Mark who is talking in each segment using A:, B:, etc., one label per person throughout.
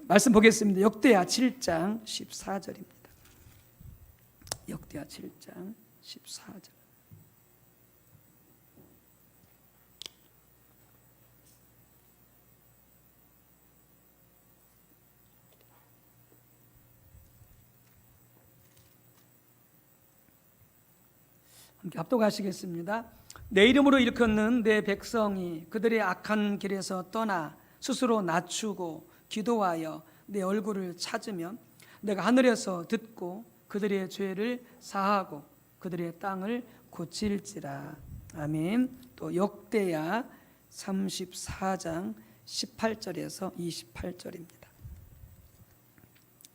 A: 말씀 보겠습니다. 역대하 7장 14절입니다. 역대하 7장 14절. 함께 합독하시겠습니다. 내 이름으로 일컫는 내 백성이 그들의 악한 길에서 떠나 스스로 낮추고 기도하여 내 얼굴을 찾으면 내가 하늘에서 듣고 그들의 죄를 사하고 그들의 땅을 고칠지라. 아멘. 또 역대하 34장 18절에서 28절입니다.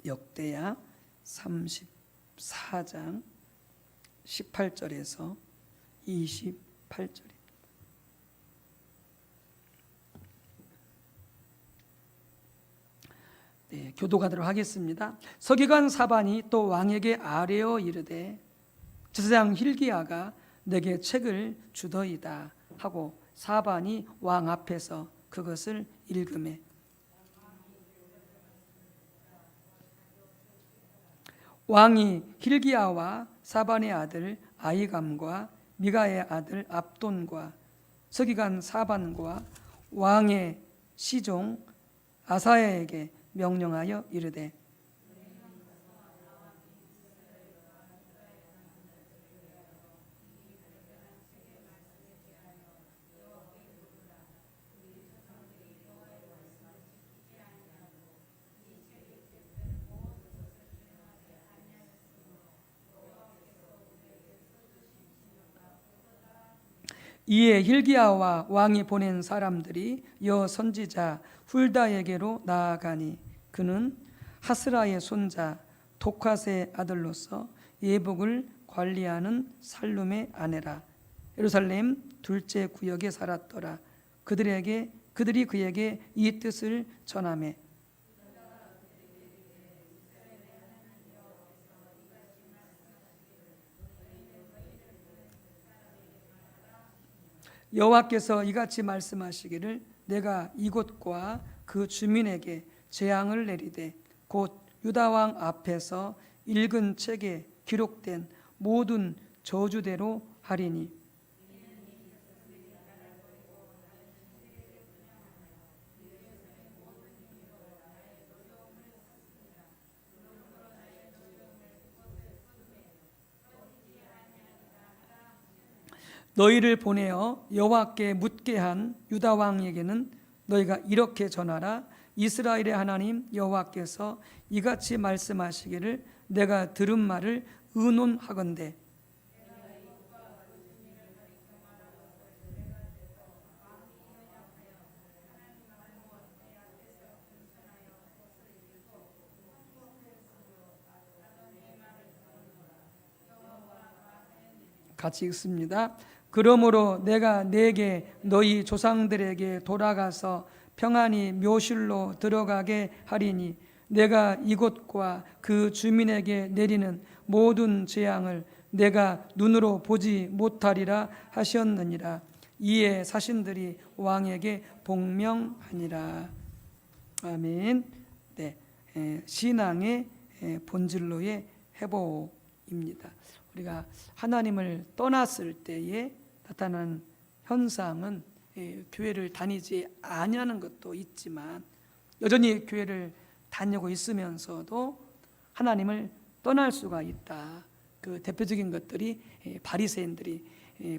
A: 역대하 34장 18절에서 28절입니다. 네, 교도가도록 하겠습니다. 서기관 사반이 또 왕에게 아뢰어 이르되 제사장 hil기야가 내게 책을 주더이다 하고 사반이 왕 앞에서 그것을 읽으매 왕이 hil기야와 사반의 아들 아히감과 미가의 아들 압돈과 서기관 사반과 왕의 시종 아사야에게 명령하여 이르되 이에 hil기야와 왕이 보낸 사람들이 여 선지자 훌다에게로 나아가니 그는 하스라의 손자 독핫의 아들로서 예복을 관리하는 살룸의 아내라. 예루살렘 둘째 구역에 살았더라. 그들이 그에게 이 뜻을 전하매 여호와께서 이같이 말씀하시기를 내가 이곳과 그 주민에게 재앙을 내리되 곧 유다 왕 앞에서 읽은 책에 기록된 모든 저주대로 하리니 너희를 보내어 여호와께 묻게 한 유다 왕에게는 너희가 이렇게 전하라. 이스라엘의 하나님 여호와께서 이같이 말씀하시기를 내가 들은 말을 의논하건대 같이 읽습니다. 그러므로 내가 내게 너희 조상들에게 돌아가서 평안히 묘실로 들어가게 하리니 내가 이곳과 그 주민에게 내리는 모든 재앙을 내가 눈으로 보지 못하리라 하셨느니라. 이에 사신들이 왕에게 복명하니라. 아멘. 네, 신앙의 본질로의 회복입니다. 우리가 하나님을 떠났을 때에 나타나는 현상은 교회를 다니지 아니하는 것도 있지만 여전히 교회를 다니고 있으면서도 하나님을 떠날 수가 있다. 그 대표적인 것들이 바리새인들이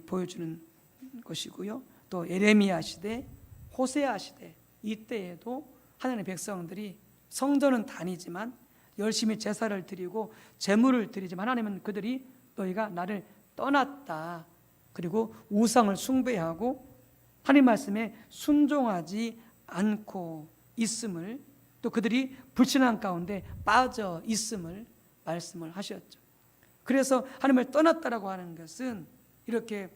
A: 보여주는 것이고요. 또 예레미야 시대, 호세아 시대 이때에도 하나님의 백성들이 성전은 다니지만 열심히 제사를 드리고 제물을 드리지만 하나님은 그들이 너희가 나를 떠났다. 그리고 우상을 숭배하고 하나님 말씀에 순종하지 않고 있음을 또 그들이 불신앙 가운데 빠져 있음을 말씀을 하셨죠. 그래서 하나님을 떠났다라고 하는 것은 이렇게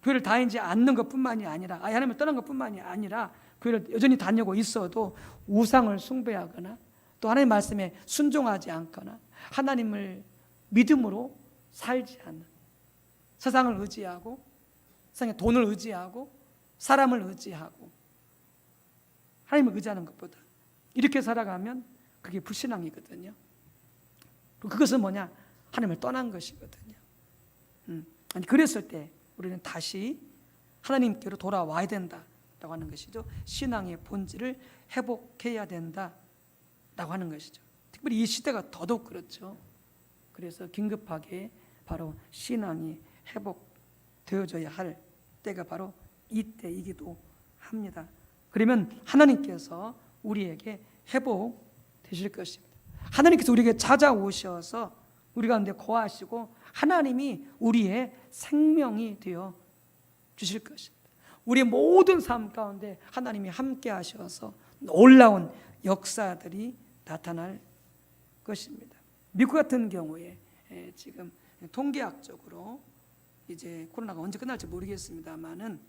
A: 교회를 다니지 않는 것뿐만이 아니라 하나님을 떠난 것뿐만이 아니라 교회를 여전히 다니고 있어도 우상을 숭배하거나 또 하나님 말씀에 순종하지 않거나 하나님을 믿음으로 살지 않는 세상을 의지하고 세상의 돈을 의지하고 사람을 의지하고 하나님을 의지하는 것보다 이렇게 살아가면 그게 불신앙이거든요. 그것은 뭐냐? 하나님을 떠난 것이거든요. 아니, 그랬을 때 우리는 다시 하나님께로 돌아와야 된다라고 하는 것이죠. 신앙의 본질을 회복해야 된다라고 하는 것이죠. 특별히 이 시대가 더더욱 그렇죠. 그래서 긴급하게 바로 신앙이 회복되어져야 할 때가 바로 이때이기도 합니다. 그러면 하나님께서 우리에게 회복되실 것입니다. 하나님께서 우리에게 찾아오셔서 우리 가운데 거하시고 하나님이 우리의 생명이 되어 주실 것입니다. 우리의 모든 삶 가운데 하나님이 함께 하셔서 놀라운 역사들이 나타날 것입니다. 미국 같은 경우에 지금 통계학적으로 이제 코로나가 언제 끝날지 모르겠습니다만은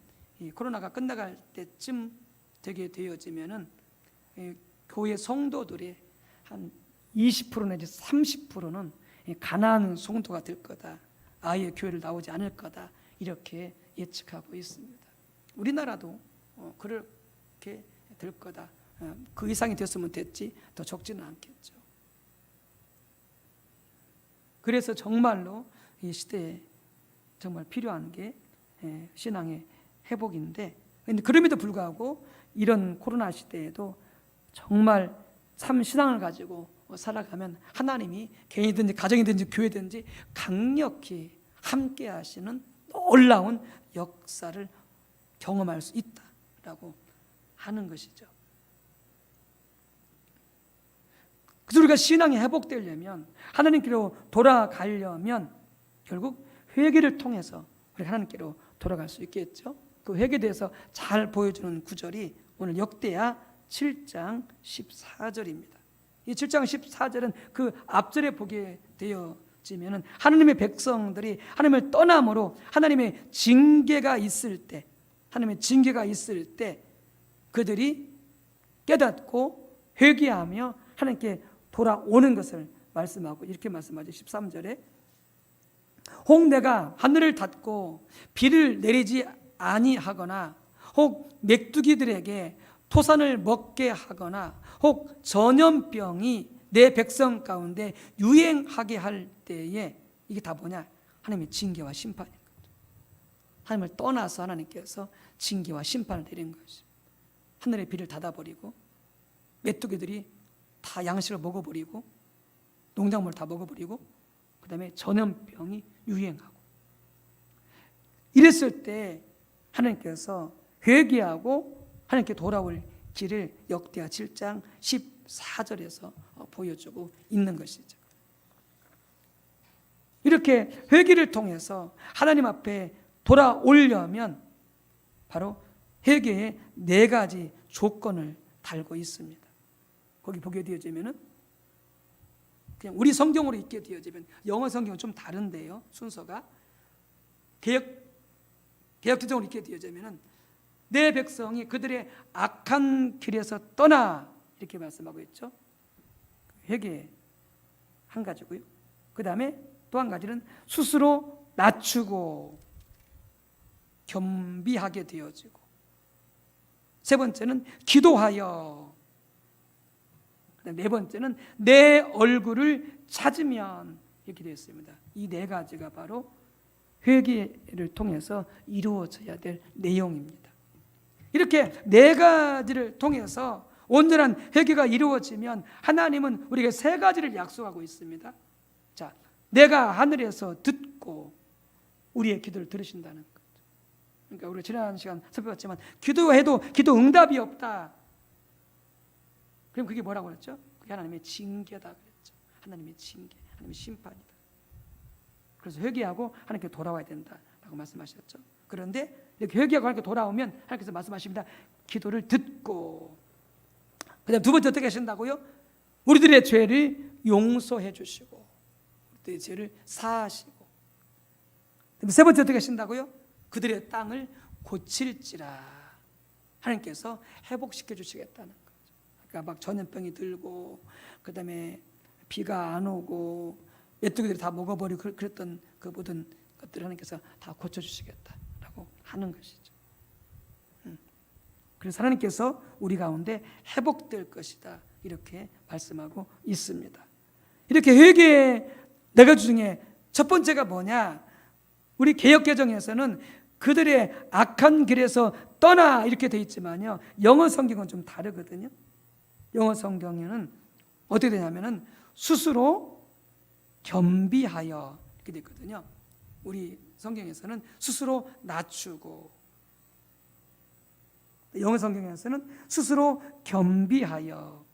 A: 이 코로나가 끝나갈 때쯤 되게 되어지면은 교회 성도들의 한 20% 내지 30%는 가난한 성도가 될 거다. 아예 교회를 나오지 않을 거다. 이렇게 예측하고 있습니다. 우리나라도 그렇게 될 거다. 그 이상이 됐으면 됐지 더 적지는 않겠죠. 그래서 정말로 이 시대에 정말 필요한 게 신앙의 회복인데, 그럼에도 불구하고 이런 코로나 시대에도 정말 참 신앙을 가지고 살아가면 하나님이 개인이든지 가정이든지 교회든지 강력히 함께 하시는 놀라운 역사를 경험할 수 있다라고 하는 것이죠. 그래서 우리가 신앙이 회복되려면, 하나님께로 돌아가려면 결국 회개를 통해서 우리 하나님께로 돌아갈 수 있겠죠. 그 회개에 대해서 잘 보여주는 구절이 오늘 역대하 7장 14절입니다. 이 7장 14절은 그 앞절에 보게 되어지면은 하나님의 백성들이 하나님을 떠남으로 하나님의 징계가 있을 때, 하나님의 징계가 있을 때 그들이 깨닫고 회개하며 하나님께 돌아오는 것을 말씀하고 이렇게 말씀하죠. 13절에 혹 내가 하늘을 닫고 비를 내리지 아니하거나 혹 맥두기들에게 토산을 먹게 하거나 혹 전염병이 내 백성 가운데 유행하게 할 때에, 이게 다 뭐냐? 하나님의 징계와 심판인 거죠. 하나님을 떠나서 하나님께서 징계와 심판을 내린 것입니다. 하늘의 비를 닫아버리고 메뚜기들이 다 양식을 먹어버리고 농작물을 다 먹어버리고 그 다음에 전염병이 유행하고, 이랬을 때 하나님께서 회개하고 하나님께 돌아올 길을 역대하 7장 14절에서 보여주고 있는 것이죠. 이렇게 회개를 통해서 하나님 앞에 돌아오려면 바로 회개의 4가지 조건을 달고 있습니다. 거기 보게 되어지면은 그냥 우리 성경으로 읽게 되어지면, 영어 성경은 좀 다른데요, 순서가 개역개정으로 읽게 되어지면은 내 백성이 그들의 악한 길에서 떠나, 이렇게 말씀하고 있죠. 회개 한 가지고요. 그 다음에 또 한 가지는 스스로 낮추고 겸비하게 되어지고, 세 번째는 기도하여, 네 번째는 내 얼굴을 찾으면, 이렇게 되어 있습니다. 이 4가지가 바로 회개를 통해서 이루어져야 될 내용입니다. 이렇게 4가지를 통해서 온전한 회개가 이루어지면 하나님은 우리에게 3가지를 약속하고 있습니다. 자, 내가 하늘에서 듣고 우리의 기도를 들으신다는 거죠. 그러니까 우리 지난 시간 살펴봤지만 기도해도 기도 응답이 없다. 그럼 그게 뭐라고 그랬죠? 그게 하나님의 징계다 그랬죠. 하나님의 징계, 하나님의 심판이다. 그래서 회개하고 하나님께 돌아와야 된다라고 말씀하셨죠. 그런데 이렇게 회개하고 하나님께 돌아오면 하나님께서 말씀하십니다. 기도를 듣고, 그다음 두 번째 어떻게 하신다고요? 우리들의 죄를 용서해 주시고 우리들의 죄를 사하시고, 세 번째 어떻게 하신다고요? 그들의 땅을 고칠지라, 하나님께서 회복시켜 주시겠다는 거죠. 그러니까 막 전염병이 들고 그다음에 비가 안 오고 메뚜기들이 다 먹어버리고 그랬던 그 모든 것들을 하나님께서 다 고쳐주시겠다라고 하는 것이죠. 그래서 하나님께서 우리 가운데 회복될 것이다, 이렇게 말씀하고 있습니다. 이렇게 회개의 네 가지 중에 첫 번째가 뭐냐? 우리 개역개정에서는 그들의 악한 길에서 떠나 이렇게 돼 있지만요, 영어 성경은 좀 다르거든요. 영어 성경에는 어떻게 되냐면은 스스로 겸비하여 이렇게 돼 있거든요. 우리 성경에서는 스스로 낮추고, 영어 성경에서는 스스로 겸비하여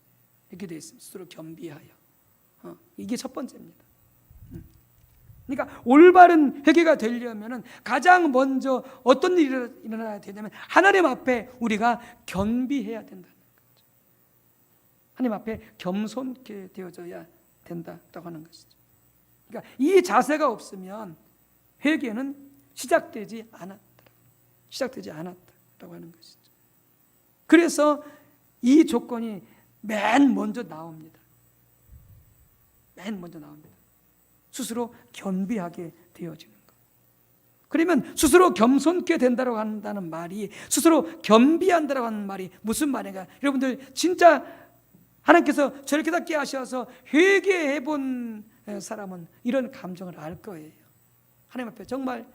A: 이렇게 되어 있습니다. 스스로 겸비하여. 이게 첫 번째입니다. 그러니까 올바른 회개가 되려면은 가장 먼저 어떤 일이 일어나야 되냐면 하나님 앞에 우리가 겸비해야 된다는 거죠. 하나님 앞에 겸손케 되어져야 된다고 하는 것이죠. 그러니까 이 자세가 없으면 회개는 시작되지 않았다라고 하는 것이죠. 그래서 이 조건이 맨 먼저 나옵니다. 스스로 겸비하게 되어지는 것. 그러면 스스로 겸손케 된다고 한다는 말이, 스스로 겸비한다고 하는 말이 무슨 말인가? 여러분들 진짜 하나님께서 저를 깨닫게 하셔서 회개해 본 사람은 이런 감정을 알 거예요. 하나님 앞에 정말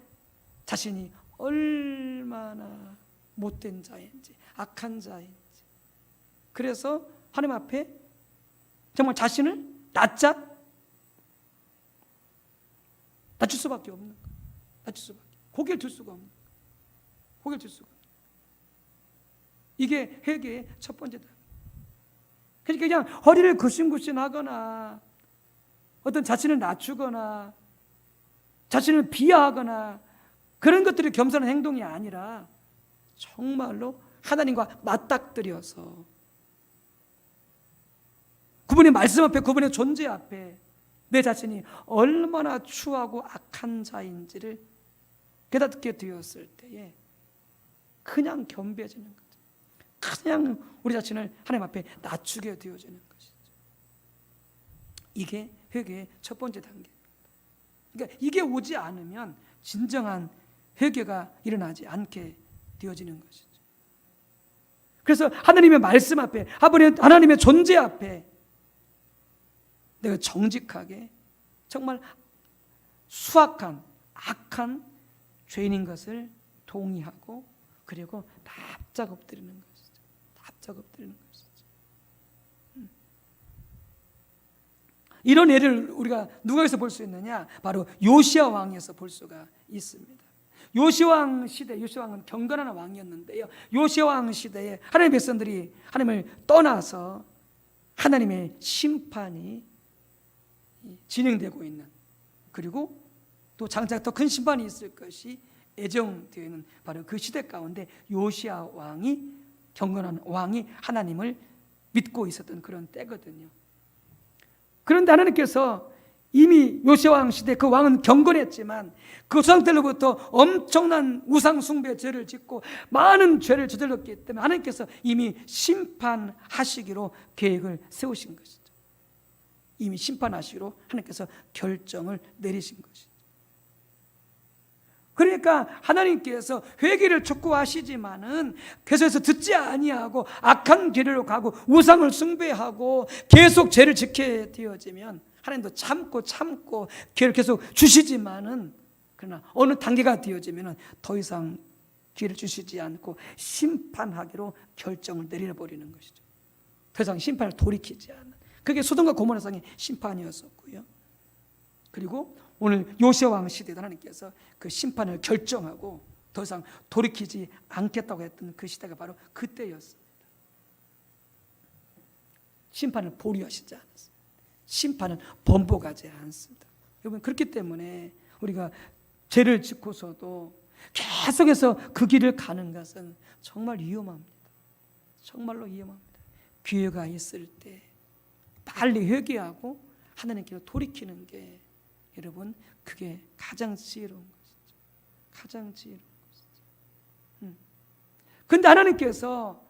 A: 자신이 얼마나 못된 자인지, 악한 자인지, 그래서 하나님 앞에 정말 자신을 낮출 수밖에 없는 거예요. 고개를 들 수가 없는 거예요. 이게 회개의 첫 번째다. 그러니까 그냥 허리를 굽신굽신하거나 어떤 자신을 낮추거나 자신을 비하하거나 그런 것들이 겸손한 행동이 아니라 정말로 하나님과 맞닥뜨려서 그분의 말씀 앞에, 그분의 존재 앞에 내 자신이 얼마나 추하고 악한 자인지를 깨닫게 되었을 때에 그냥 겸비해지는 거죠. 그냥 우리 자신을 하나님 앞에 낮추게 되어지는 것이죠. 이게 회개의 첫 번째 단계입니다. 그러니까 이게 오지 않으면 진정한 회개가 일어나지 않게 되어지는 것이죠. 그래서 하나님의 말씀 앞에, 하나님의 존재 앞에 내가 정직하게 정말 수악한 악한 죄인인 것을 동의하고 그리고 납작 엎드리는 것이죠. 이런 예를 우리가 누가에서 볼 수 있느냐? 바로 요시야 왕에서 볼 수가 있습니다. 요시야 왕 시대, 요시야 왕은 경건한 왕이었는데요, 요시야 왕 시대에 하나님의 백성들이 하나님을 떠나서 하나님의 심판이 진행되고 있는, 그리고 또 장차 더 큰 심판이 있을 것이 예정되어 있는 바로 그 시대 가운데 요시야 왕이, 경건한 왕이 하나님을 믿고 있었던 그런 때거든요. 그런데 하나님께서 이미 요시야 왕 시대 그 왕은 경건했지만 그 조상들로부터 엄청난 우상 숭배 죄를 짓고 많은 죄를 저질렀기 때문에 하나님께서 이미 심판하시기로 계획을 세우신 것이죠. 이미 심판하시기로 하나님께서 결정을 내리신 것이죠. 그러니까 하나님께서 회개를 촉구하시지만은 계속해서 듣지 아니하고 악한 길로 가고 우상을 숭배하고 계속 죄를 짓게 되어지면 하나님도 참고 기회를 계속 주시지만은, 그러나 어느 단계가 되어지면은 더 이상 기회를 주시지 않고 심판하기로 결정을 내려버리는 것이죠. 더 이상 심판을 돌이키지 않는, 그게 소돔과 고모라상의 심판이었었고요. 그리고 오늘 요시야 왕 시대에 하나님께서 그 심판을 결정하고 더 이상 돌이키지 않겠다고 했던 그 시대가 바로 그때였습니다. 심판을 보류하시지 않았습니다. 심판은 번복하지 않습니다. 여러분, 그렇기 때문에 우리가 죄를 짓고서도 계속해서 그 길을 가는 것은 정말 위험합니다. 정말로 위험합니다. 기회가 있을 때 빨리 회개하고 하나님께로 돌이키는 게, 여러분, 그게 가장 지혜로운 것이죠. 가장 지혜로운 것이죠. 근데 하나님께서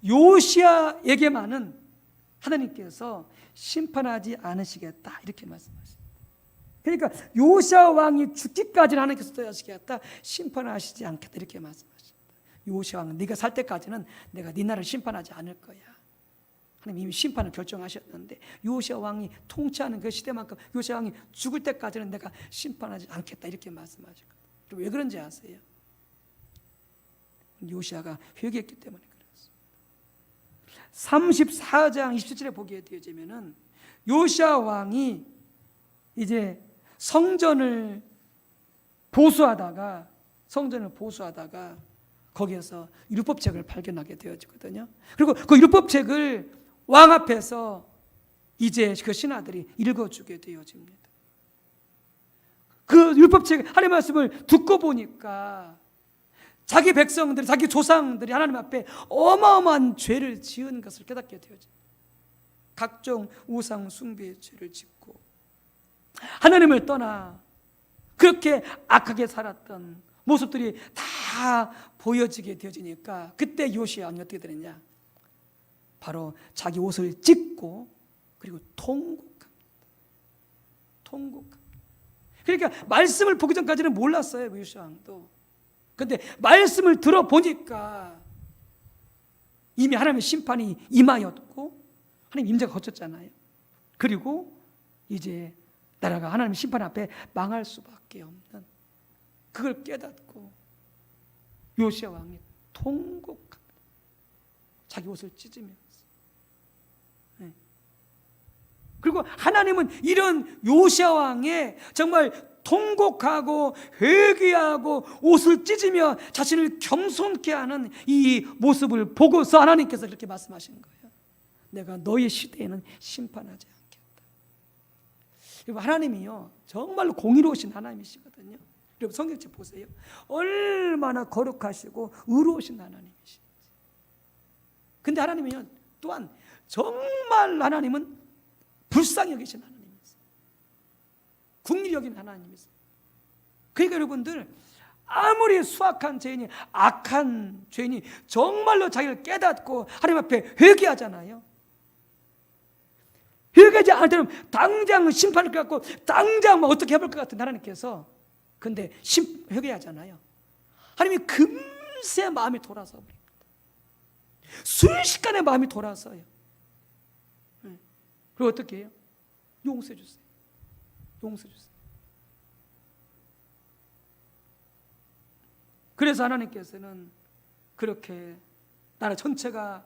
A: 요시야에게만은 하나님께서 심판하지 않으시겠다 이렇게 말씀하십니다. 그러니까 요시야 왕이 죽기까지는 하나님께서 떠나시겠다, 심판하시지 않겠다 이렇게 말씀하십니다. 요시야 왕은 네가 살 때까지는 내가 네 나라를 심판하지 않을 거야. 하나님 이미 심판을 결정하셨는데 요시야 왕이 통치하는 그 시대만큼 요시야 왕이 죽을 때까지는 내가 심판하지 않겠다 이렇게 말씀하셨거든요. 왜 그런지 아세요? 요시야가 회개했기 때문에 그렇습니다. 34장 27절에 보게 되어지면은 요시야 왕이 이제 성전을 보수하다가 거기에서 율법책을 발견하게 되어지거든요. 그리고 그 율법책을 왕 앞에서 이제 그 신하들이 읽어주게 되어집니다. 그 율법책 하나님의 말씀을 듣고 보니까 자기 백성들, 자기 조상들이 하나님 앞에 어마어마한 죄를 지은 것을 깨닫게 되어집니다. 각종 우상 숭배의 죄를 짓고 하나님을 떠나 그렇게 악하게 살았던 모습들이 다 보여지게 되어지니까 그때 요시야 왕이 어떻게 되느냐? 바로 자기 옷을 찢고 그리고 통곡합니다. 그러니까 말씀을 보기 전까지는 몰랐어요, 요시야 왕도. 그런데 말씀을 들어보니까 이미 하나님의 심판이 임하였고 하나님 임재가 거쳤잖아요. 그리고 이제 나라가 하나님의 심판 앞에 망할 수밖에 없는 그걸 깨닫고 요시야 왕이 통곡합니다. 자기 옷을 찢으면서. 네. 그리고 하나님은 이런 요시야 왕의 정말 통곡하고 회개하고 옷을 찢으며 자신을 겸손케 하는 이 모습을 보고서 하나님께서 그렇게 말씀하시는 거예요. 내가 너의 시대에는 심판하지 않겠다. 그리고 하나님이요 정말로 공의로우신 하나님이시거든요. 여러분 성경책 보세요. 얼마나 거룩하시고 의로우신 하나님이신지. 근데 하나님은요 또한 정말 하나님은 불쌍히 여기신 하나님이세요. 긍휼히 여기는 하나님이세요. 그러니까 여러분들 아무리 수악한 죄인이 악한 죄인이 정말로 자기를 깨닫고 하나님 앞에 회개하잖아요. 회개하지 않을 때는 당장 심판을 갖고 당장 뭐 어떻게 해볼 것 같은 하나님께서 근데 회개하잖아요. 하나님이 금세 마음이 돌아서 버립니다. 순식간에 마음이 돌아서요. 그리고 어떻게 해요? 용서해 주세요. 그래서 하나님께서는 그렇게 나라 전체가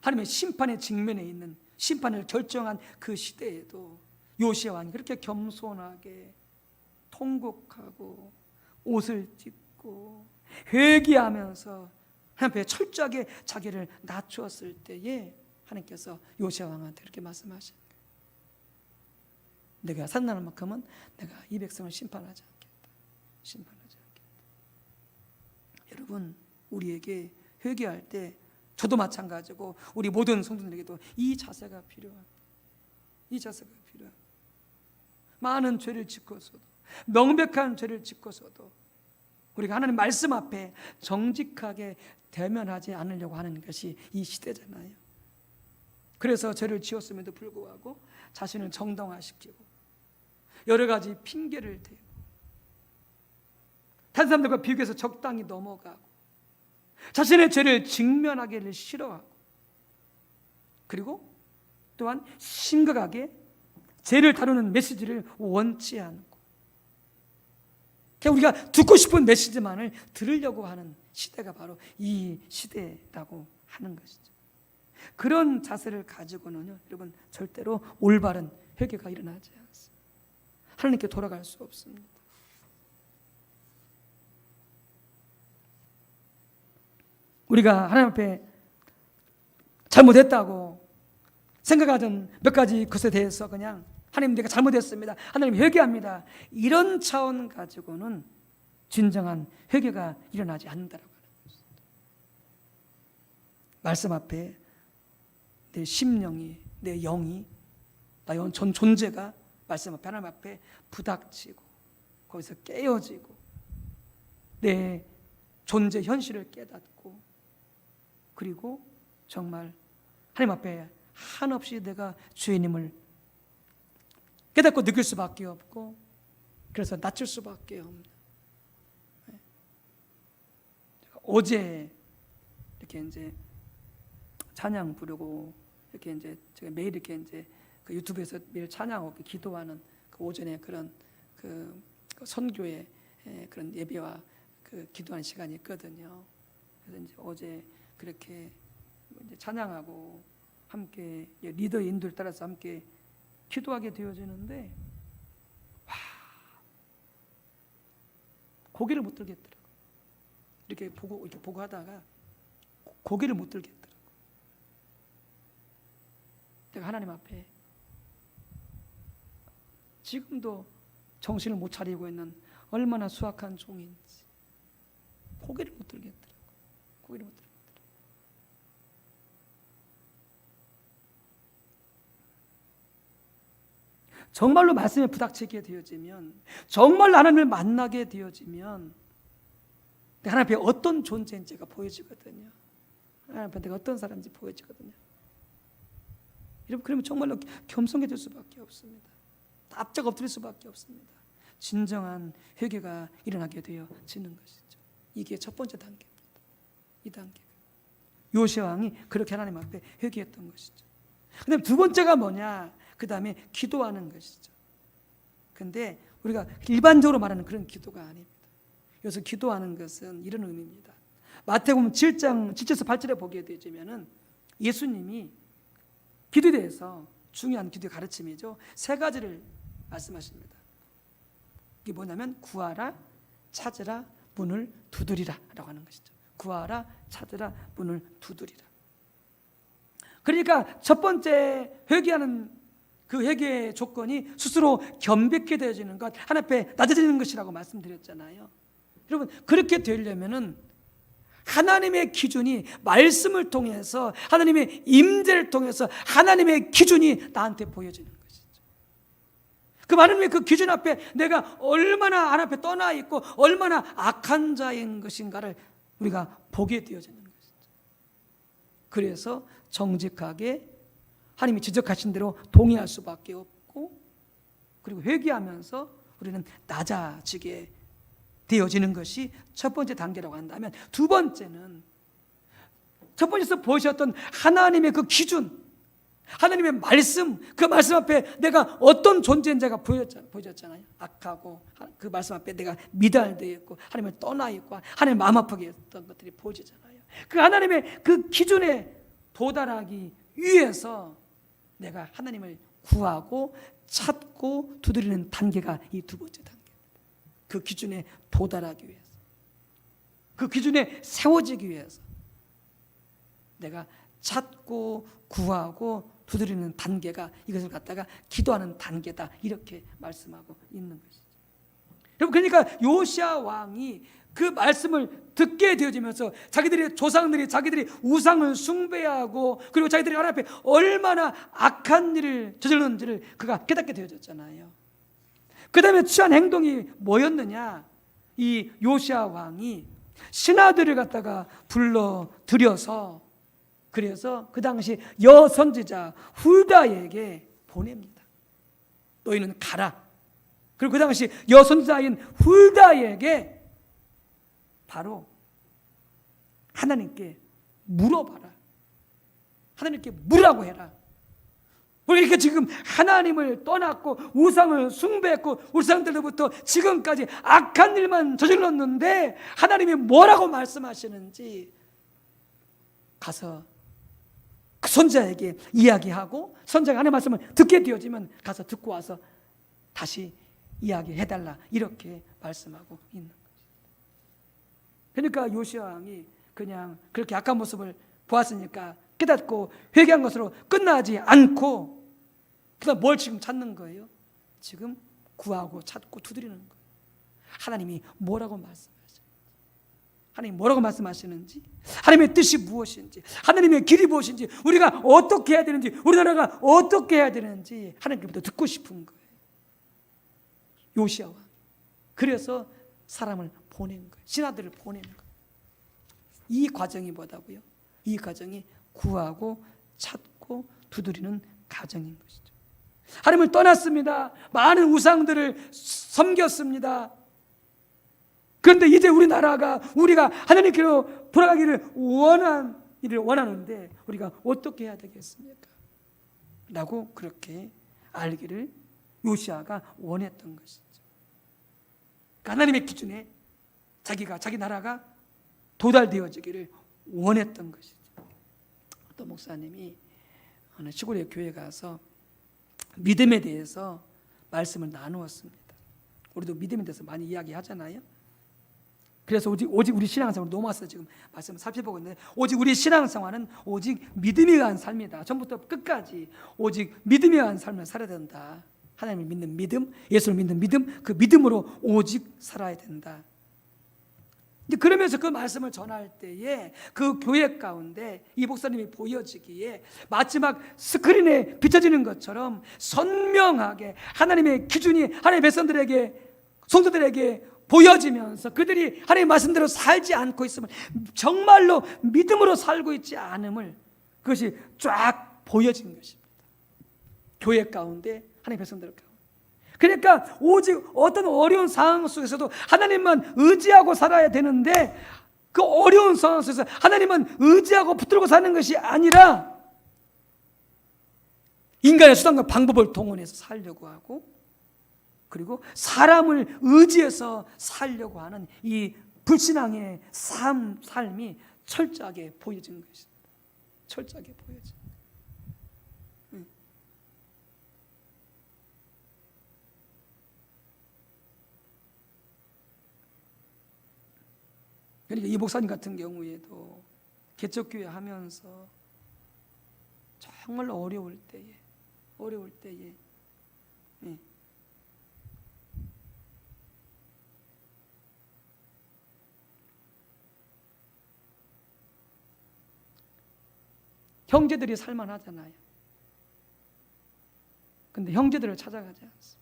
A: 하나님의 심판의 직면에 있는 심판을 결정한 그 시대에도 요시야 왕이 그렇게 겸손하게 통곡하고 옷을 찢고 회개하면서 하나님 앞에 철저하게 자기를 낮추었을 때에 하나님께서 요시야 왕한테 이렇게 말씀하신 거예요. 내가 산날 만큼은 내가 이 백성을 심판하지 않겠다. 여러분 우리에게 회개할 때 저도 마찬가지고 우리 모든 성도들에게도 이 자세가 필요합니다. 많은 죄를 짓고서도 명백한 죄를 짓고서도 우리가 하나님 말씀 앞에 정직하게 대면하지 않으려고 하는 것이 이 시대잖아요. 그래서 죄를 지었음에도 불구하고 자신을 정당화시키고 여러 가지 핑계를 대고 다른 사람들과 비교해서 적당히 넘어가고 자신의 죄를 직면하기를 싫어하고 그리고 또한 심각하게 죄를 다루는 메시지를 원치 않고 그냥 우리가 듣고 싶은 메시지만을 들으려고 하는 시대가 바로 이 시대라고 하는 것이죠. 그런 자세를 가지고는요, 여러분 절대로 올바른 회개가 일어나지 않습니다. 하나님께 돌아갈 수 없습니다. 우리가 하나님 앞에 잘못했다고 생각하던 몇 가지 것에 대해서 그냥 하나님 내가 잘못했습니다. 하나님 회개합니다. 이런 차원 가지고는 진정한 회개가 일어나지 않는다라고 하는 것입니다. 말씀 앞에 내 심령이, 내 영이, 나의 전 존재가 말씀 앞에 하나님 앞에 부닥치고 거기서 깨어지고 내 존재 현실을 깨닫고 그리고 정말 하나님 앞에 한없이 내가 주님을 깨닫고 느낄 수밖에 없고 그래서 낮출 수밖에 없는. 어제 이렇게 이제 찬양 부르고 이렇게 이제 제가 매일 이렇게 이제 그 유튜브에서 매일 찬양하고 기도하는 그 오전에 그런 그 선교의 그런 예배와 그 기도하는 시간이 있거든요. 그래서 이제 어제 그렇게 이제 찬양하고 함께 리더의 인도를 따라서 함께 기도하게 되어지는데 고개를 못 들겠더라고. 이렇게 보고 하다가 고개를 못 들겠더라고. 내가 하나님 앞에 지금도 정신을 못 차리고 있는 얼마나 수악한 종인지 고개를 못 들겠더라고. 고개를 못 들겠더라고. 정말로 말씀에 부닥치게 되어지면, 정말 하나님을 만나게 되어지면 하나님 앞에 어떤 존재인지가 보여지거든요. 하나님 앞에 내가 어떤 사람인지 보여지거든요. 여러분, 그러면 정말로 겸손해질 수밖에 없습니다. 납작 엎드릴 수밖에 없습니다. 진정한 회개가 일어나게 되어지는 것이죠. 이게 첫 번째 단계입니다. 이 단계가 요시야 왕이 그렇게 하나님 앞에 회개했던 것이죠. 그다음 두 번째가 뭐냐? 그 다음에 기도하는 것이죠. 근데 우리가 일반적으로 말하는 그런 기도가 아닙니다. 여기서 기도하는 것은 이런 의미입니다. 마태복음 7장 7절에서 8절에 보게 되지면은 예수님이 기도에 대해서 중요한 기도의 가르침이죠. 세 가지를 말씀하십니다. 이게 뭐냐면 구하라, 찾으라, 문을 두드리라 라고 하는 것이죠. 구하라, 찾으라, 문을 두드리라. 그러니까 첫 번째 회개하는 그 회개의 조건이 스스로 겸비하게 되어지는 것, 하나님 앞에 낮아지는 것이라고 말씀드렸잖아요. 여러분, 그렇게 되려면은 하나님의 기준이 말씀을 통해서, 하나님의 임재를 통해서 하나님의 기준이 나한테 보여지는 것이죠. 그 하나님의 그 기준 앞에 내가 얼마나 하나님 앞에 떠나 있고 얼마나 악한 자인 것인가를 우리가 보게 되어지는 것이죠. 그래서 정직하게 하나님이 지적하신 대로 동의할 수밖에 없고, 그리고 회개하면서 우리는 낮아지게 되어지는 것이 첫 번째 단계라고 한다면, 두 번째는 첫 번째서 보셨던 하나님의 그 기준, 하나님의 말씀, 그 말씀 앞에 내가 어떤 존재인지가 보여졌잖아요. 악하고 그 말씀 앞에 내가 미달되어 있고 하나님을 떠나 있고 하나님 마음 아프게 했던 것들이 보여지잖아요. 그 하나님의 그 기준에 도달하기 위해서 내가 하나님을 구하고 찾고 두드리는 단계가 이 두 번째 단계입니다. 그 기준에 도달하기 위해서, 그 기준에 세워지기 위해서 내가 찾고 구하고 두드리는 단계가, 이것을 갖다가 기도하는 단계다, 이렇게 말씀하고 있는 것이죠. 여러분, 그러니까 요시야 왕이 그 말씀을 듣게 되어지면서 자기들의 조상들이 자기들이 우상을 숭배하고, 그리고 자기들이 하나님 앞에 얼마나 악한 일을 저질렀는지를 그가 깨닫게 되어졌잖아요. 그 다음에 취한 행동이 뭐였느냐? 이 요시야 왕이 신하들을 갖다가 불러들여서, 그래서 그 당시 여선지자 훌다에게 보냅니다. 너희는 가라. 그리고 그 당시 여선지자인 훌다에게 바로 하나님께 물어봐라. 하나님께 물으라고 해라. 우리가 지금 하나님을 떠났고 우상을 숭배했고 우상들로부터 지금까지 악한 일만 저질렀는데 하나님이 뭐라고 말씀하시는지 가서 그 선지자에게 이야기하고, 선지자가 하나님의 말씀을 듣게 되어지면 가서 듣고 와서 다시 이야기해달라, 이렇게 말씀하고 있는 거예요. 그러니까 요시야 왕이 그냥 그렇게 악한 모습을 보았으니까 깨닫고 회개한 것으로 끝나지 않고, 그다음 뭘 지금 찾는 거예요? 지금 구하고 찾고 두드리는 거예요. 하나님이 뭐라고 말씀하시는지, 하나님이 뭐라고 말씀하시는지, 하나님의 뜻이 무엇인지, 하나님의 길이 무엇인지, 우리가 어떻게 해야 되는지, 우리나라가 어떻게 해야 되는지 하나님께부터 듣고 싶은 거예요, 요시야 왕. 그래서 사람을 보낸 거예요. 신하들을 보낸 거예요. 이 과정이 뭐다고요? 이 과정이 구하고 찾고 두드리는 과정인 것이죠. 하나님을 떠났습니다. 많은 우상들을 섬겼습니다. 그런데 이제 우리나라가, 우리가 하나님께로 돌아가기를 원하는데 우리가 어떻게 해야 되겠습니까? 라고 그렇게 알기를 요시아가 원했던 것이죠. 그러니까 하나님의 기준에 자기 나라가 도달되어지기를 원했던 것이죠. 어떤 목사님이 어느 시골의 교회 가서 믿음에 대해서 말씀을 나누었습니다. 우리도 믿음에 대해서 많이 이야기하잖아요. 그래서 오직 우리 신앙생활 넘어서 지금 말씀을 살펴보고 있는데, 오직 우리 신앙생활은 오직 믿음에 의한 삶이다. 처음부터 끝까지 오직 믿음에 의한 삶을 살아야 된다. 하나님을 믿는 믿음, 예수를 믿는 믿음, 그 믿음으로 오직 살아야 된다. 그러면서 그 말씀을 전할 때에 그 교회 가운데 이 목사님이 보여지기에 마지막 스크린에 비춰지는 것처럼 선명하게 하나님의 기준이 하나님의 백성들에게, 성도들에게 보여지면서 그들이 하나님의 말씀대로 살지 않고 있음을, 정말로 믿음으로 살고 있지 않음을, 그것이 쫙 보여진 것입니다. 교회 가운데, 하나님의 백성들 가운데. 그러니까 오직 어떤 어려운 상황 속에서도 하나님만 의지하고 살아야 되는데, 그 어려운 상황 속에서 하나님만 의지하고 붙들고 사는 것이 아니라 인간의 수단과 방법을 동원해서 살려고 하고, 그리고 사람을 의지해서 살려고 하는 이 불신앙의 삶이 철저하게 보여진 것입니다. 철저하게 보여진. 그러니까 이 목사님 같은 경우에도 개척교회 하면서 정말로 어려울 때에 형제들이 살만하잖아요. 근데 형제들을 찾아가지 않습니다.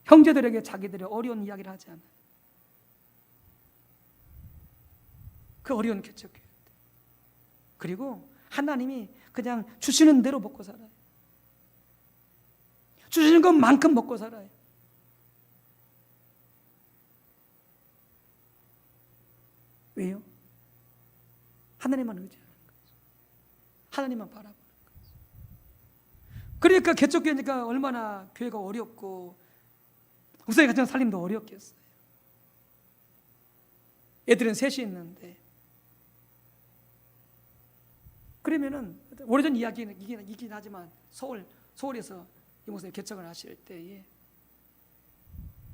A: 형제들에게 자기들의 어려운 이야기를 하지 않아요. 그 어려운 개척교회. 그리고 하나님이 그냥 주시는 대로 먹고 살아요. 주시는 것만큼 먹고 살아요. 왜요? 하나님만 의지하는 거죠. 하나님만 바라보는 거죠. 그러니까 개척교회니까 얼마나 교회가 어렵고 목사님 같은 살림도 어렵겠어요. 애들은 셋이 있는데, 그러면은 오래전 이야기긴 하지만 서울에서 이 목사님 개척을 하실 때에,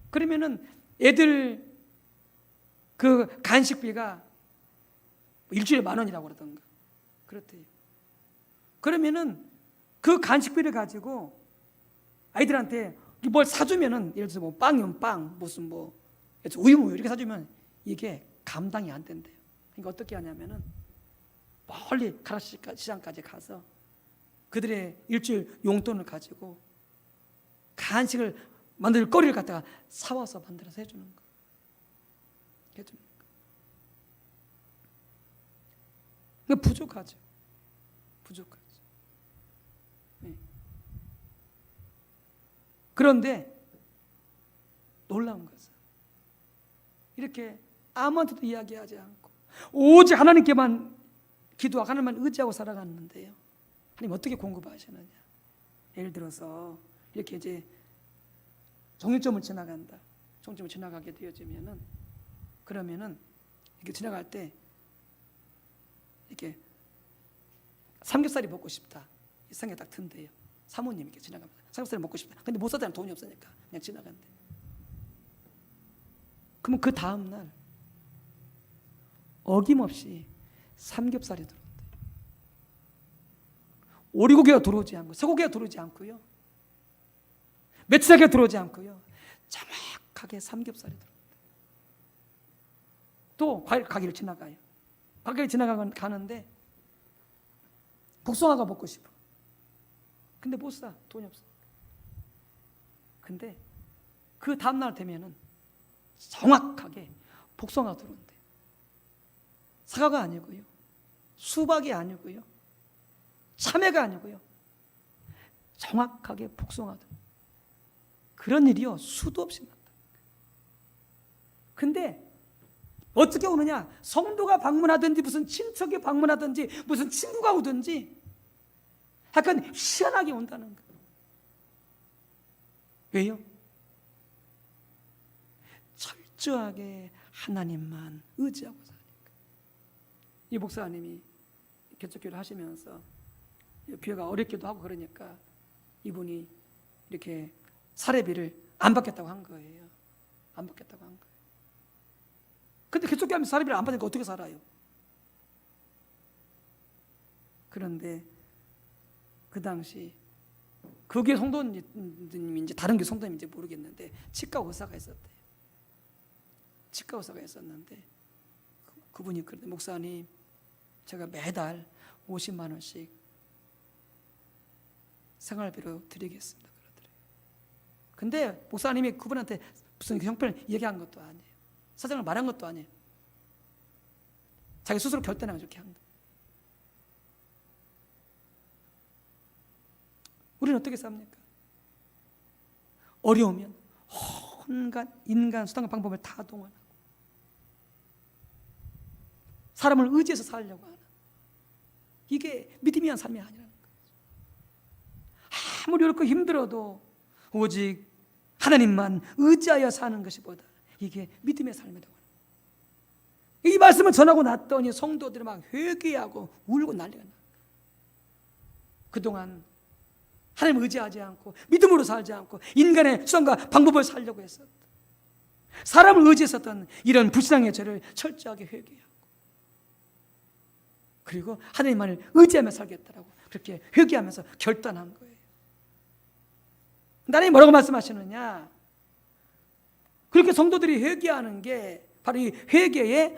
A: 그러면은 애들 그 간식비가 일주일에 10,000원이라고 그러던가 그렇대요. 그러면은 그 간식비를 가지고 아이들한테 뭘 사주면은, 예를 들어서 뭐 빵이면 빵, 무슨 뭐 우유 이렇게 사주면 이게 감당이 안 된대요. 그러니까 어떻게 하냐면은 멀리 가락시장까지 가서 그들의 일주일 용돈을 가지고 간식을 만들 거리를 갖다가 사와서 만들어서 해주는 거. 그러니까 부족하죠. 네. 그런데 놀라운 것은 이렇게 아무한테도 이야기하지 않고 오직 하나님께만 기도하고 하나님만 의지하고 살아갔는데요, 하나님 어떻게 공급하시느냐. 예를 들어서 이렇게 이제 정류점을 지나간다. 정류점을 지나가게 되어지면은, 그러면은 이렇게 지나갈 때 이렇게 삼겹살이 먹고 싶다, 이 생각이 딱 든대요. 사모님 이렇게 지나가면서 삼겹살이 먹고 싶다. 근데 못 사잖아요. 돈이 없으니까 그냥 지나간대. 그러면 그 다음 날 어김없이 삼겹살이 들어온대. 오리고기가 들어오지 않고, 쇠고기가 들어오지 않고요, 매출하게 들어오지 않고요, 정확하게 삼겹살이 들어온대. 또 과일 가게를 지나가요. 가게를 지나가는데 복숭아가 먹고 싶어. 근데 못 사. 돈이 없어. 근데 그 다음날 되면은 정확하게 복숭아가 들어온대. 사과가 아니고요, 수박이 아니고요, 참외가 아니고요, 정확하게 복숭아가 들어온대. 그런 일이요 수도 없이 났다. 근데 어떻게 오느냐? 성도가 방문하든지 무슨 친척이 방문하든지 무슨 친구가 오든지 약간 희한하게 온다는 거예요. 왜요? 철저하게 하나님만 의지하고 사니까. 이 목사님이 개척교회를 하시면서 교회가 어렵기도 하고 그러니까 이분이 이렇게 사례비를 안 받겠다고 한 거예요. 안 받겠다고 한 거예요. 근데 개척교회 하면서 사례비를 안 받으니까 어떻게 살아요? 그런데 그 당시 그 교회 성도님인지 다른 교회 성도님인지 모르겠는데 치과 의사가 있었대요. 치과 의사가 있었는데 그분이 그러더니 목사님 제가 매달 50만 원씩 생활비로 드리겠습니다 그러더래요. 근데 목사님이 그분한테 무슨 형편을 얘기한 것도 아니에요. 사정을 말한 것도 아니에요. 자기 스스로 결단하고 이렇게 한 거예요. 우리는 어떻게 삽니까? 어려우면 온갖 인간 수단과 방법을 다 동원하고 사람을 의지해서 살려고 하는, 이게 믿음이 한 삶이 아니라는 거예요. 아무리 어렵고 힘들어도 오직 하나님만 의지하여 사는 것이보다 이게 믿음의 삶이라고 하는 거예요. 이 말씀을 전하고 났더니 성도들이 막 회개하고 울고 난리가 나요. 그동안 하나님 의지하지 않고 믿음으로 살지 않고 인간의 수단과 방법을 살려고 했었던, 사람을 의지했었던 이런 불신앙의 죄를 철저하게 회개하고 그리고 하나님만을 의지하며 살겠다라고 그렇게 회개하면서 결단한 거예요. 하나님 뭐라고 말씀하시느냐? 그렇게 성도들이 회개하는 게 바로 이 회개의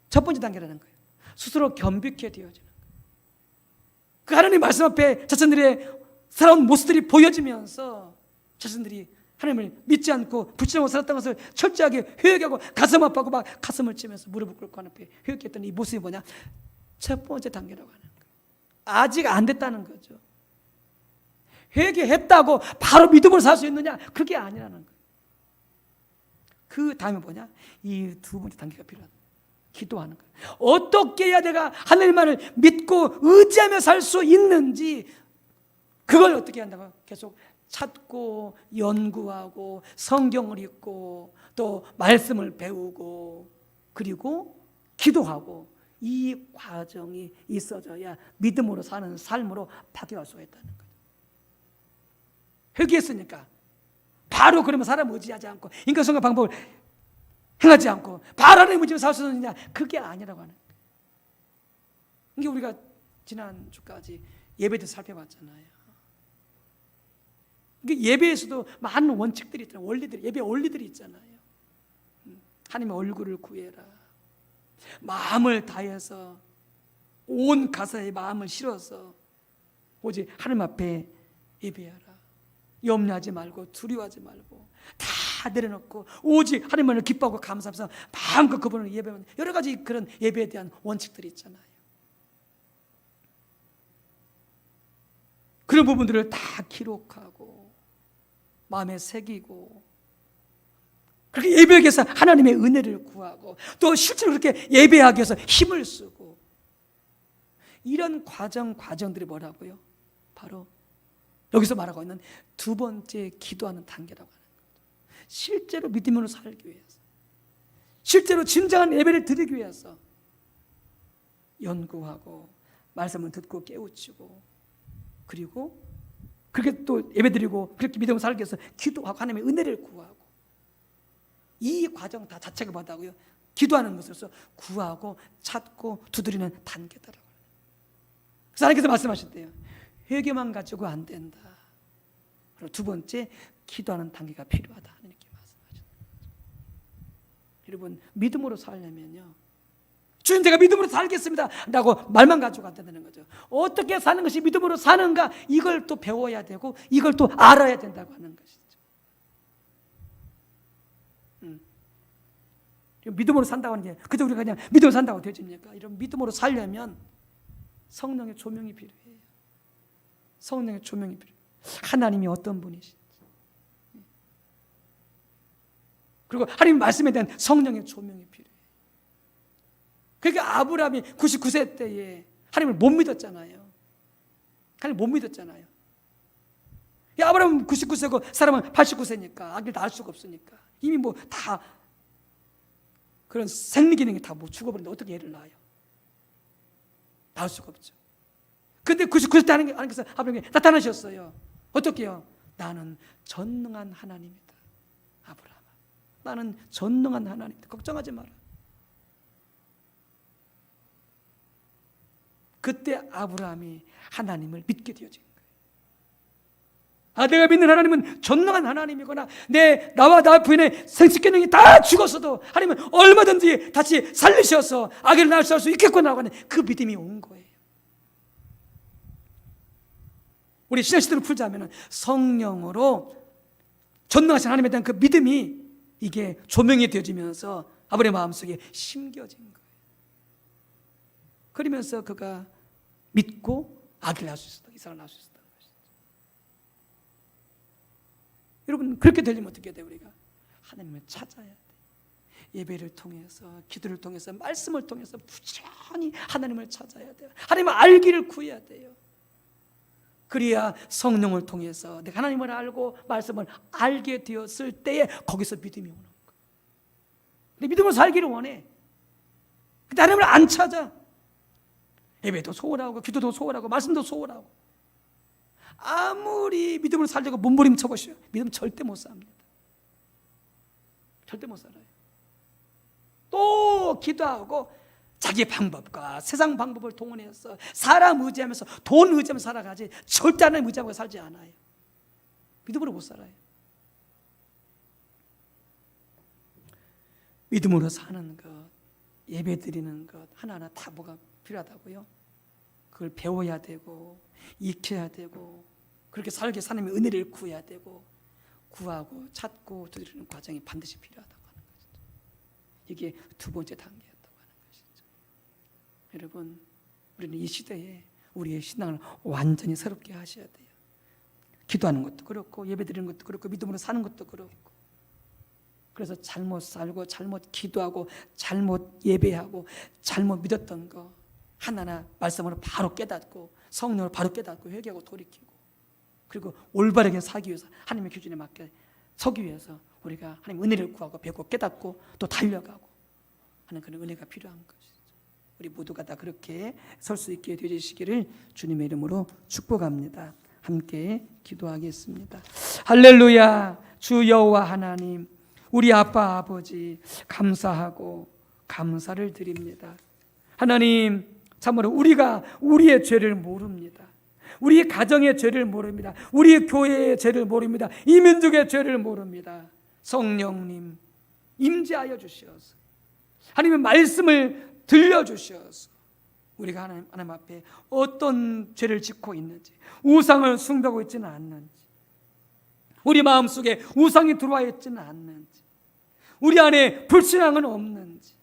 A: 첫 번째 단계라는 거예요. 스스로 겸비케 되어지는 거예요. 그 하나님 말씀 앞에 자신들의 살아온 모습들이 보여지면서 자신들이 하나님을 믿지 않고 불신하고 살았던 것을 철저하게 회개하고 가슴 아파하고 막 가슴을 치면서 무릎을 꿇고 하나님 앞에 회개했던 이 모습이 뭐냐? 첫 번째 단계라고 하는 거예요. 아직 안 됐다는 거죠. 회개했다고 바로 믿음으로 살 수 있느냐? 그게 아니라는 거예요. 그 다음에 뭐냐? 이 두 번째 단계가 필요하다. 기도하는 거예요. 어떻게 해야 내가 하나님만을 믿고 의지하며 살 수 있는지, 그걸 어떻게 한다고요? 계속 찾고 연구하고 성경을 읽고 또 말씀을 배우고 그리고 기도하고, 이 과정이 있어져야 믿음으로 사는 삶으로 바뀌어갈 수가 있다는 거예요. 회개했으니까 바로 그러면 사람 의지하지 않고 인간성과 방법을 행하지 않고 바로 하나님 의지로 살 수 있느냐? 그게 아니라고 하는 거예요. 이게 우리가 지난 주까지 예배 때 살펴봤잖아요. 예배에서도 많은 원칙들이 있잖아요. 원리들이, 예배 원리들이 있잖아요. 하나님의 얼굴을 구해라, 마음을 다해서 온 가사에 마음을 실어서 오직 하나님 앞에 예배하라, 염려하지 말고 두려워하지 말고 다 내려놓고 오직 하나님만을 기뻐하고 감사하면서 마음껏 그분을 예배하는, 여러 가지 그런 예배에 대한 원칙들이 있잖아요. 그런 부분들을 다 기록하고 마음에 새기고 그렇게 예배하기 위해서 하나님의 은혜를 구하고 또 실제로 그렇게 예배하기 위해서 힘을 쓰고, 이런 과정들이 뭐라고요? 바로 여기서 말하고 있는 두 번째 기도하는 단계라고 하는 거죠. 실제로 믿음으로 살기 위해서, 실제로 진정한 예배를 드리기 위해서 연구하고 말씀을 듣고 깨우치고 그리고 그렇게 또 예배드리고 그렇게 믿음으로 살기 위해서 기도하고 하나님의 은혜를 구하고, 이 과정 다 자체가 뭐다고요? 기도하는 것으로서 구하고 찾고 두드리는 단계다라고. 그래서 하나님께서 말씀하셨대요. 회개만 가지고 안 된다. 그리고 두 번째, 기도하는 단계가 필요하다. 이렇게 말씀하셨어요. 여러분, 믿음으로 살려면요, 주님 제가 믿음으로 살겠습니다 라고 말만 가지고 안 된다는 거죠. 어떻게 사는 것이 믿음으로 사는가, 이걸 또 배워야 되고 이걸 또 알아야 된다고 하는 것이죠. 믿음으로 산다고 하는 게 그저 우리가 그냥 믿음으로 산다고 되집니까? 이런 믿음으로 살려면 성령의 조명이 필요해요. 성령의 조명이 필요해요. 하나님이 어떤 분이신지, 그리고 하나님 말씀에 대한 성령의 조명이 필요해요. 그러니까 아브라함이 99세 때에 하나님을 못 믿었잖아요. 하나님 못 믿었잖아요. 아브라함은 99세고 사람은 89세니까 아기를 낳을 수가 없으니까 이미 뭐 다 그런 생리 기능이 다 뭐 죽어버리는데 어떻게 애를 낳아요? 낳을 수가 없죠. 근데 99세 때 하나님께서 아브라함에게 나타나셨어요. 어떻게요? 나는 전능한 하나님이다. 아브라함아, 나는 전능한 하나님이다. 걱정하지 마라. 그때 아브라함이 하나님을 믿게 되어진 거예요. 내가 믿는 하나님은 전능한 하나님이구나. 나와 나 부인의 생식기능이 다 죽었어도 하나님은 얼마든지 다시 살리셔서 아기를 낳을 수 있겠구나 하는 그 믿음이 온 거예요. 우리 신약시대로 풀자면 성령으로 전능하신 하나님에 대한 그 믿음이 이게 조명이 되어지면서 아브라함의 마음속에 심겨진 거예요. 그러면서 그가 믿고 아기를 낳을 수 있었다. 이삭을 낳을 수 있었다는 것이죠. 여러분, 그렇게 되려면 어떻게 돼요? 우리가 하나님을 찾아야 돼요. 예배를 통해서, 기도를 통해서, 말씀을 통해서 부지런히 하나님을 찾아야 돼요. 하나님을 알기를 구해야 돼요. 그래야 성령을 통해서 내가 하나님을 알고 말씀을 알게 되었을 때에 거기서 믿음이 오는 거예요. 근데 믿음으로 살기를 원해. 근데 하나님을 안 찾아. 예배도 소홀하고 기도도 소홀하고 말씀도 소홀하고 아무리 믿음으로 살려고 몸부림쳐 보시오. 믿음 절대 못 삽니다. 절대 못 살아요. 또 기도하고 자기 방법과 세상 방법을 동원해서 사람 의지하면서 돈 의지하면서 살아가지 절대 하나님 의지하고 살지 않아요. 믿음으로 못 살아요. 믿음으로 사는 것, 예배 드리는 것 하나하나 다 뭐가 필요하다고요? 그걸 배워야 되고 익혀야 되고 그렇게 살기 위해서 하나님의 은혜를 구해야 되고 구하고 찾고 두드리는 과정이 반드시 필요하다고 하는 것이죠. 이게 두 번째 단계였다고 하는 것이죠. 여러분, 우리는 이 시대에 우리의 신앙을 완전히 새롭게 하셔야 돼요. 기도하는 것도 그렇고 예배드리는 것도 그렇고 믿음으로 사는 것도 그렇고 그래서 잘못 살고 잘못 기도하고 잘못 예배하고 잘못 믿었던 거 하나하나 말씀으로 바로 깨닫고 성령으로 바로 깨닫고 회개하고 돌이키고 그리고 올바르게 살기 위해서 하나님의 기준에 맞게 서기 위해서 우리가 하나님 은혜를 구하고 배우고 깨닫고 또 달려가고 하는 그런 은혜가 필요한 것이죠. 우리 모두가 다 그렇게 설 수 있게 되시기를 주님의 이름으로 축복합니다. 함께 기도하겠습니다. 할렐루야. 주 여호와 하나님, 우리 아빠 아버지 감사하고 감사를 드립니다. 하나님, 참으로 우리가 우리의 죄를 모릅니다. 우리 가정의 죄를 모릅니다. 우리 교회의 죄를 모릅니다. 이 민족의 죄를 모릅니다. 성령님 임재하여 주시어서 하나님의 말씀을 들려주시어서 우리가 하나님 앞에 어떤 죄를 짓고 있는지, 우상을 숭배하고 있지는 않는지, 우리 마음속에 우상이 들어와 있지는 않는지, 우리 안에 불신앙은 없는지,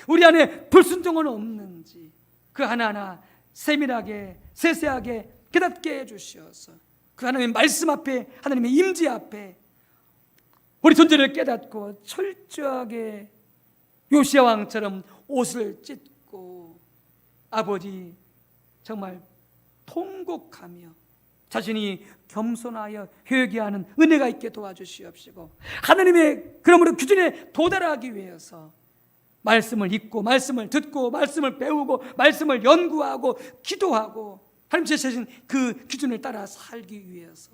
A: 우리 안에 불순종은 없는지 그 하나하나 세밀하게 세세하게 깨닫게 해주시어서 그 하나님의 말씀 앞에, 하나님의 임재 앞에 우리 존재를 깨닫고 철저하게 요시야 왕처럼 옷을 찢고 아버지 정말 통곡하며 자신이 겸손하여 회개하는 은혜가 있게 도와주시옵시고 하나님의 그러므로 기준에 도달하기 위해서 말씀을 읽고 말씀을 듣고 말씀을 배우고 말씀을 연구하고 기도하고 하나님 제시하신 그 기준을 따라 살기 위해서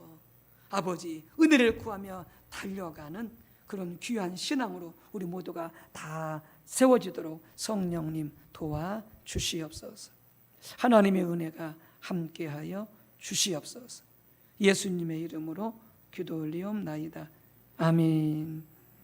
A: 아버지 은혜를 구하며 달려가는 그런 귀한 신앙으로 우리 모두가 다 세워지도록 성령님 도와주시옵소서. 하나님의 은혜가 함께하여 주시옵소서. 예수님의 이름으로 기도 올리옵나이다. 아멘.